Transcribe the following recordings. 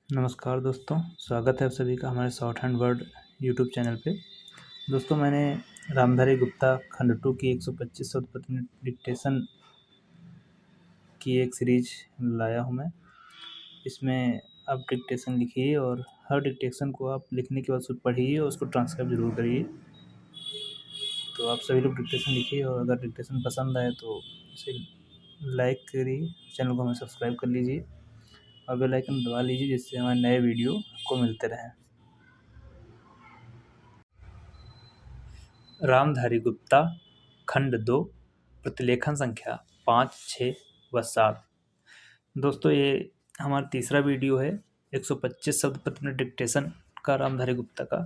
नमस्कार दोस्तों, स्वागत है आप सभी का हमारे short hand word YouTube channel पे। दोस्तों, मैंने रामधारी गुप्ता खंड 2 की 125 शब्द प्रति मिनट डिक्टेशन की एक सीरीज लाया हूँ मैं। इसमें आप डिक्टेशन लिखिए और हर डिक्टेशन को आप लिखने के बाद उसको पढ़िए और उसको ट्रांसक्राइब ज़रूर करिए। तो आप सभी लोग डिक्टेशन लिखिए और अगर डिक्टेशन पसंद आए तो उसे लाइक करिए, चैनल को हमें सब्सक्राइब कर लीजिए और बेल आइकन दबा लीजिए जिससे हमारे नए वीडियो आपको मिलते रहें। रामधारी गुप्ता खंड 2 प्रतिलेखन संख्या 5, 6 व 7। दोस्तों, ये हमारा तीसरा वीडियो है 125 शब्द प्रति मिनट डिक्टेशन का रामधारी गुप्ता का।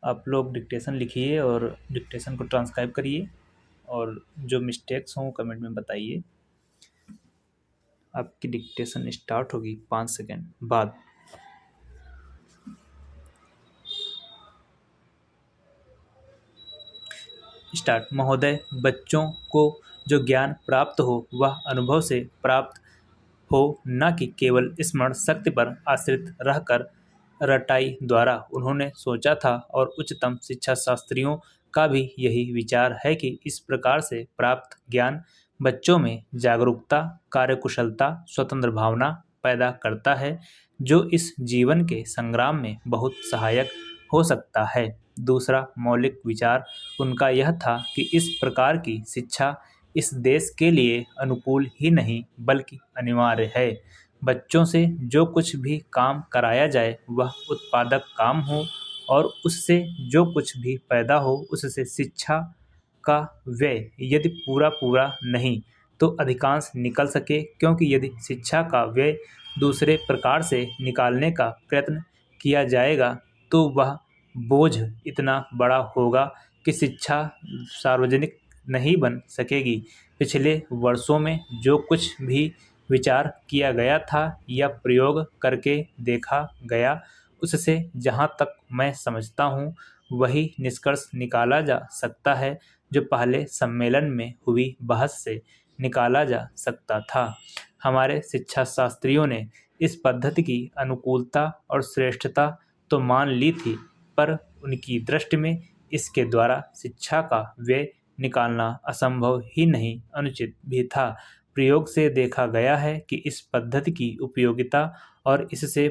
आप लोग डिक्टेशन लिखिए और डिक्टेशन को ट्रांसक्राइब करिए और जो मिस्टेक्स हों कमेंट में बताइए। आपकी डिक्टेशन स्टार्ट होगी 5 सेकेंड बाद। स्टार्ट। महोदय, बच्चों को जो ज्ञान प्राप्त हो वह अनुभव से प्राप्त हो, न कि केवल स्मरण शक्ति पर आश्रित रहकर। रटाई द्वारा उन्होंने सोचा था और उच्चतम शिक्षा शास्त्रियों का भी यही विचार है कि इस प्रकार से प्राप्त ज्ञान बच्चों में जागरूकता, कार्यकुशलता, स्वतंत्र भावना पैदा करता है, जो इस जीवन के संग्राम में बहुत सहायक हो सकता है। दूसरा मौलिक विचार उनका यह था कि इस प्रकार की शिक्षा इस देश के लिए अनुकूल ही नहीं बल्कि अनिवार्य है। बच्चों से जो कुछ भी काम कराया जाए वह उत्पादक काम हो और उससे जो कुछ भी पैदा हो उससे शिक्षा का व्यय यदि पूरा नहीं तो अधिकांश निकल सके, क्योंकि यदि शिक्षा का व्यय दूसरे प्रकार से निकालने का प्रयत्न किया जाएगा तो वह बोझ इतना बड़ा होगा कि शिक्षा सार्वजनिक नहीं बन सकेगी। पिछले वर्षों में जो कुछ भी विचार किया गया था या प्रयोग करके देखा गया, उससे जहाँ तक मैं समझता हूँ वही निष्कर्ष निकाला जा सकता है जो पहले सम्मेलन में हुई बहस से निकाला जा सकता था। हमारे शिक्षा शास्त्रियों ने इस पद्धति की अनुकूलता और श्रेष्ठता तो मान ली थी, पर उनकी दृष्टि में इसके द्वारा शिक्षा का व्यय निकालना असंभव ही नहीं, अनुचित भी था। प्रयोग से देखा गया है कि इस पद्धति की उपयोगिता और इससे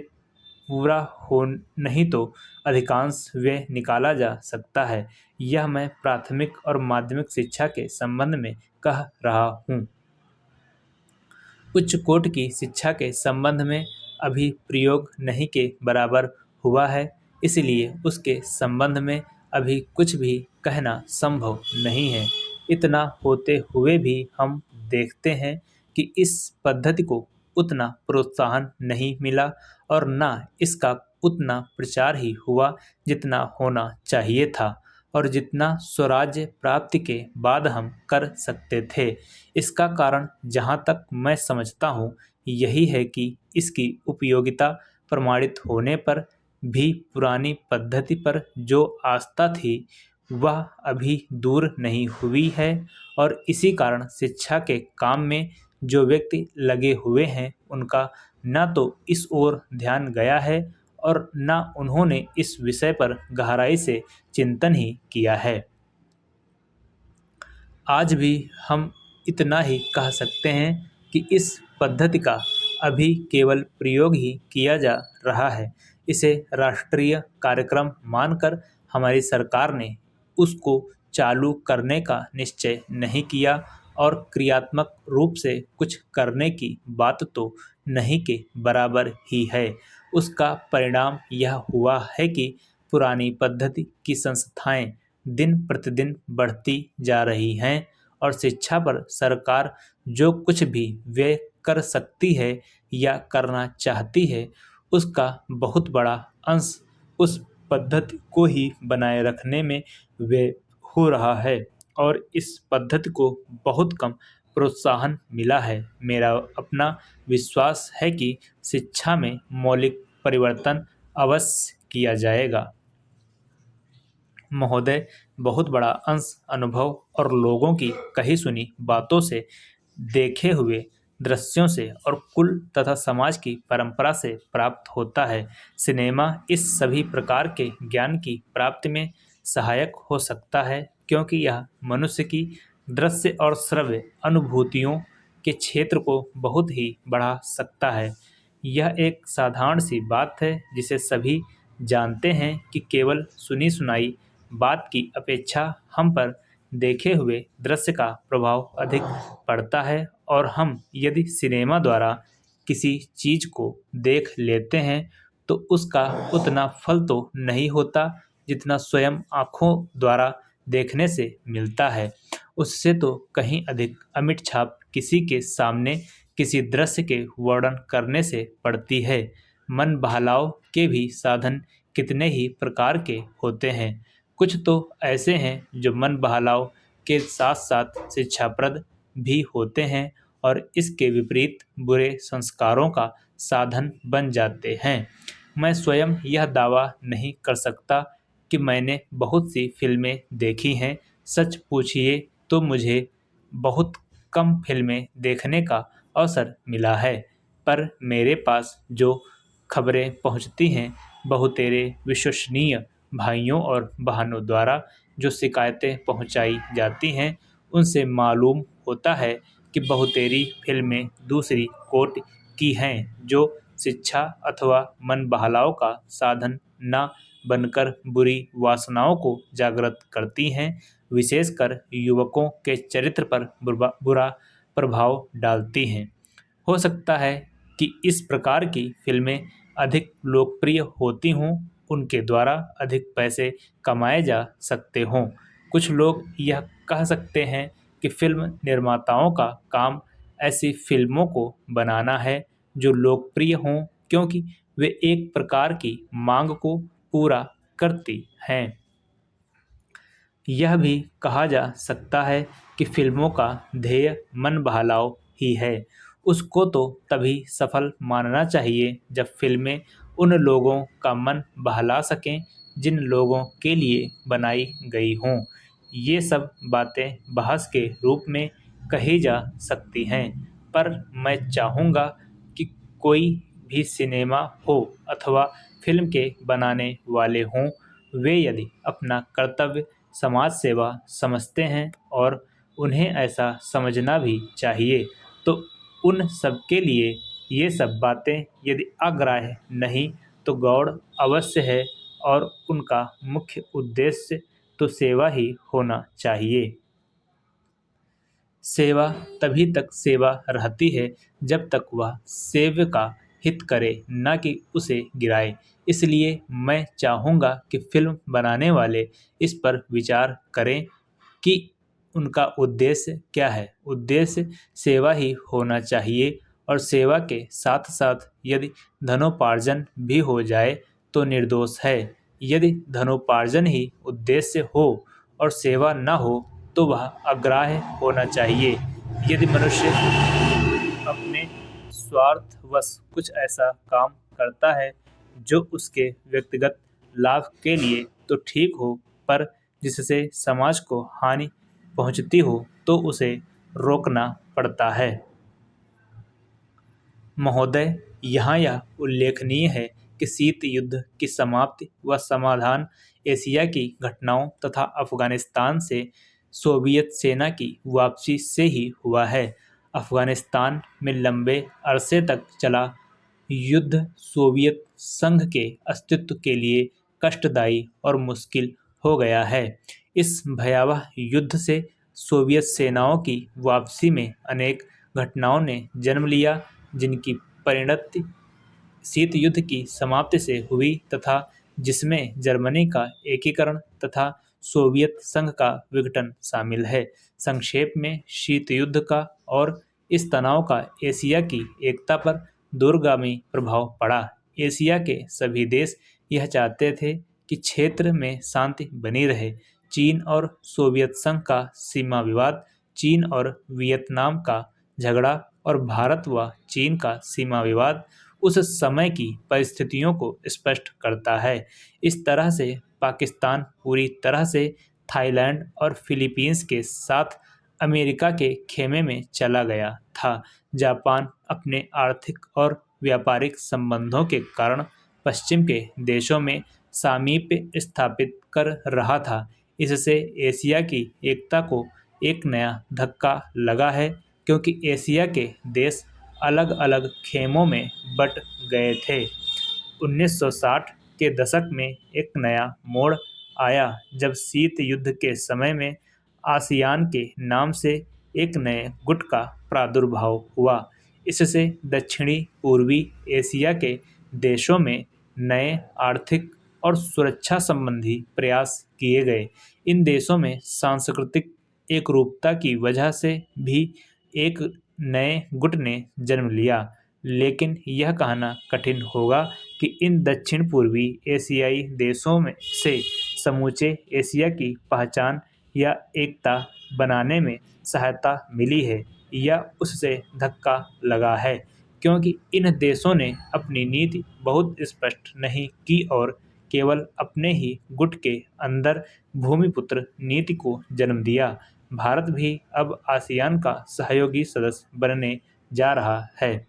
पूरा हो नहीं तो अधिकांश व्यय निकाला जा सकता है। यह मैं प्राथमिक और माध्यमिक शिक्षा के संबंध में कह रहा हूँ। उच्च कोटि की शिक्षा के संबंध में अभी प्रयोग नहीं के बराबर हुआ है, इसलिए उसके संबंध में अभी कुछ भी कहना संभव नहीं है। इतना होते हुए भी हम देखते हैं कि इस पद्धति को उतना प्रोत्साहन नहीं मिला और न इसका उतना प्रचार ही हुआ जितना होना चाहिए था और जितना स्वराज्य प्राप्ति के बाद हम कर सकते थे। इसका कारण जहाँ तक मैं समझता हूँ यही है कि इसकी उपयोगिता प्रमाणित होने पर भी पुरानी पद्धति पर जो आस्था थी वह अभी दूर नहीं हुई है और इसी कारण शिक्षा के काम में जो व्यक्ति लगे हुए हैं उनका न तो इस ओर ध्यान गया है और न उन्होंने इस विषय पर गहराई से चिंतन ही किया है। आज भी हम इतना ही कह सकते हैं कि इस पद्धति का अभी केवल प्रयोग ही किया जा रहा है। इसे राष्ट्रीय कार्यक्रम मानकर हमारी सरकार ने उसको चालू करने का निश्चय नहीं किया और क्रियात्मक रूप से कुछ करने की बात तो नहीं के बराबर ही है। उसका परिणाम यह हुआ है कि पुरानी पद्धति की संस्थाएं दिन प्रतिदिन बढ़ती जा रही हैं और शिक्षा पर सरकार जो कुछ भी व्यय कर सकती है या करना चाहती है उसका बहुत बड़ा अंश उस पद्धति को ही बनाए रखने में व्यय हो रहा है और इस पद्धति को बहुत कम प्रोत्साहन मिला है। मेरा अपना विश्वास है कि शिक्षा में मौलिक परिवर्तन अवश्य किया जाएगा। महोदय, बहुत बड़ा अंश अनुभव और लोगों की कही सुनी बातों से देखे हुए दृश्यों से और कुल तथा समाज की परंपरा से प्राप्त होता है। सिनेमा इस सभी प्रकार के ज्ञान की प्राप्ति में सहायक हो सकता है, क्योंकि यह मनुष्य की दृश्य और श्रव्य अनुभूतियों के क्षेत्र को बहुत ही बढ़ा सकता है। यह एक साधारण सी बात है जिसे सभी जानते हैं कि केवल सुनी सुनाई बात की अपेक्षा हम पर देखे हुए दृश्य का प्रभाव अधिक पड़ता है, और हम यदि सिनेमा द्वारा किसी चीज को देख लेते हैं तो उसका उतना फल तो नहीं होता जितना स्वयं आँखों द्वारा देखने से मिलता है। उससे तो कहीं अधिक अमिट छाप किसी के सामने किसी दृश्य के वर्णन करने से पड़ती है। मन बहलाव के भी साधन कितने ही प्रकार के होते हैं। कुछ तो ऐसे हैं जो मन बहलाव के साथ साथ शिक्षाप्रद भी होते हैं और इसके विपरीत बुरे संस्कारों का साधन बन जाते हैं। मैं स्वयं यह दावा नहीं कर सकता कि मैंने बहुत सी फिल्में देखी हैं। सच पूछिए तो मुझे बहुत कम फिल्में देखने का अवसर मिला है, पर मेरे पास जो खबरें पहुंचती हैं, बहुतेरे विश्वसनीय भाइयों और बहनों द्वारा जो शिकायतें पहुंचाई जाती हैं, उनसे मालूम होता है कि बहुतेरी फिल्में दूसरी कोटि की हैं जो शिक्षा अथवा मन बहलाव का साधन न बनकर बुरी वासनाओं को जागृत करती हैं, विशेषकर युवकों के चरित्र पर बुरा प्रभाव डालती हैं। हो सकता है कि इस प्रकार की फिल्में अधिक लोकप्रिय होती हों, उनके द्वारा अधिक पैसे कमाए जा सकते हों। कुछ लोग यह कह सकते हैं कि फिल्म निर्माताओं का काम ऐसी फिल्मों को बनाना है जो लोकप्रिय हों, क्योंकि वे एक प्रकार की मांग को पूरा करती हैं। यह भी कहा जा सकता है कि फिल्मों का ध्येय मन बहलाव ही है। उसको तो तभी सफल मानना चाहिए जब फिल्में उन लोगों का मन बहला सकें जिन लोगों के लिए बनाई गई हों। ये सब बातें बहस के रूप में कही जा सकती हैं, पर मैं चाहूँगा कि कोई भी सिनेमा हो अथवा फिल्म के बनाने वाले हों, वे यदि अपना कर्तव्य समाज सेवा समझते हैं, और उन्हें ऐसा समझना भी चाहिए, तो उन सब के लिए ये सब बातें यदि अग्राह्य नहीं तो गौण अवश्य है, और उनका मुख्य उद्देश्य तो सेवा ही होना चाहिए। सेवा तभी तक सेवा रहती है जब तक वह सेव्य का हित करे, न कि उसे गिराए। इसलिए मैं चाहूँगा कि फिल्म बनाने वाले इस पर विचार करें कि उनका उद्देश्य क्या है। उद्देश्य सेवा ही होना चाहिए, और सेवा के साथ साथ यदि धनोपार्जन भी हो जाए तो निर्दोष है। यदि धनोपार्जन ही उद्देश्य हो और सेवा न हो तो वह अग्राह्य होना चाहिए। यदि मनुष्य अपने स्वार्थवश कुछ ऐसा काम करता है जो उसके व्यक्तिगत लाभ के लिए तो ठीक हो, पर जिससे समाज को हानि पहुंचती हो, तो उसे रोकना पड़ता है। महोदय, यहाँ यह उल्लेखनीय है कि शीत युद्ध की समाप्ति व समाधान एशिया की घटनाओं तथा अफगानिस्तान से सोवियत सेना की वापसी से ही हुआ है। अफगानिस्तान में लंबे अरसे तक चला युद्ध सोवियत संघ के अस्तित्व के लिए कष्टदायी और मुश्किल हो गया है। इस भयावह युद्ध से सोवियत सेनाओं की वापसी में अनेक घटनाओं ने जन्म लिया, जिनकी परिणति शीत युद्ध की समाप्ति से हुई तथा जिसमें जर्मनी का एकीकरण तथा सोवियत संघ का विघटन शामिल है। संक्षेप में, शीत युद्ध का और इस तनाव का एशिया की एकता पर दूरगामी प्रभाव पड़ा। एशिया के सभी देश यह चाहते थे कि क्षेत्र में शांति बनी रहे। चीन और सोवियत संघ का सीमा विवाद, चीन और वियतनाम का झगड़ा और भारत व चीन का सीमा विवाद उस समय की परिस्थितियों को स्पष्ट करता है। इस तरह से पाकिस्तान पूरी तरह से थाईलैंड और फिलीपींस के साथ अमेरिका के खेमे में चला गया था, जापान अपने आर्थिक और व्यापारिक संबंधों के कारण पश्चिम के देशों में सामीप्य स्थापित कर रहा था। इससे एशिया की एकता को एक नया धक्का लगा है, क्योंकि एशिया के देश अलग-अलग खेमों में बट गए थे। 1960 के दशक में एक नया मोड़ आया जब शीत युद्ध के समय में आसियान के नाम से एक नए गुट का प्रादुर्भाव हुआ। इससे दक्षिणी पूर्वी एशिया के देशों में नए आर्थिक और सुरक्षा संबंधी प्रयास किए गए। इन देशों में सांस्कृतिक एकरूपता की वजह से भी एक नए गुट ने जन्म लिया, लेकिन यह कहना कठिन होगा कि इन दक्षिण पूर्वी एशियाई देशों में से समूचे एशिया की पहचान या एकता बनाने में सहायता मिली है या उससे धक्का लगा है, क्योंकि इन देशों ने अपनी नीति बहुत स्पष्ट नहीं की और केवल अपने ही गुट के अंदर भूमिपुत्र नीति को जन्म दिया। भारत भी अब आसियान का सहयोगी सदस्य बनने जा रहा है।